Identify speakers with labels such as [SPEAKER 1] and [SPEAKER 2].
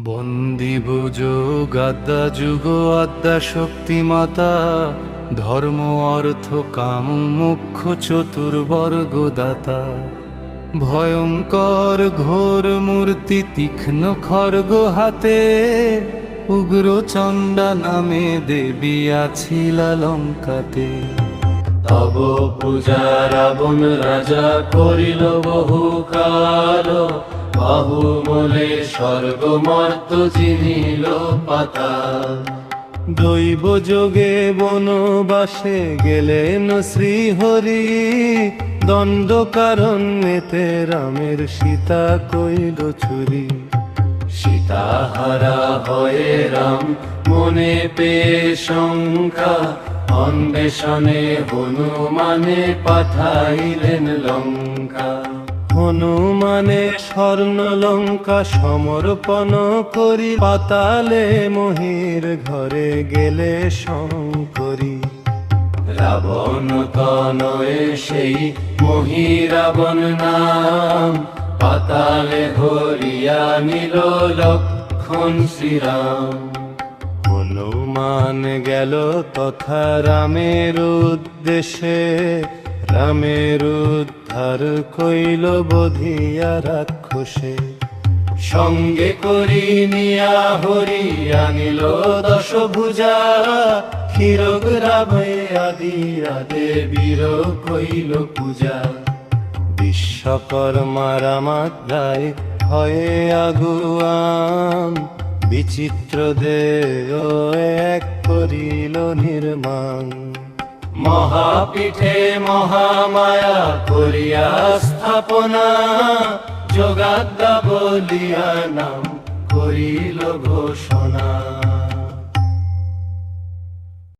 [SPEAKER 1] বন্দি বুজুগ আদ্যা যুগ আদ্যা শক্তিমাতা ধর্ম অর্থ কাম মুখ্য চতুর্বর্গ দাতা। ভয়ঙ্কর ঘোর মূর্তি তীক্ষ্ণ খড়গ হাতে, উগ্র চণ্ডা নামে দেবী আছিলা লঙ্কাতে।
[SPEAKER 2] তব পূজা রাবণ রাজা করিল বহুকাল, বাহুমলে স্বর্গ মর্ত চিনিল পাতাল।
[SPEAKER 1] দৈব যোগে বনবাসে গেলেন শ্রীহরি, দণ্ডকারণ্যেতে রামের সীতা কইল চুরি।
[SPEAKER 2] সীতাহারা হয়ে রাম মনে পেয়ে শঙ্কা, অন্বেষণে হনুমানে পাঠাইলেন লঙ্কা।
[SPEAKER 1] হনুমানে স্বর্ণ লঙ্কা সমর্পণ করি, পাতালে মহির ঘরে গেলে শঙ্করী।
[SPEAKER 2] রাবণ তনয়ে সেই মহি রাবণ নাম, পাতালে ধরিয়া নিল লক্ষণ শ্রীরাম।
[SPEAKER 1] হনুমান গেল তথা রামের উদ্দেশে, রামের উদ্ধার কইল বধিয়া রাক্ষসে।
[SPEAKER 2] সঙ্গে করি নিয়া হরি আনিল দশভুজা, ক্ষীরগ রামে আদি দেবীর কইল পূজা।
[SPEAKER 1] বিশ্বকর্মা রামাধ্যায় হয়ে আগুয়াম, বিচিত্র দেহ এক করিল নির্মাণ।
[SPEAKER 2] মহাপীঠে মহামায়া করিয়া স্থাপনা, যোগাদ্দা বলিয়া নাম করিল ঘোষণা।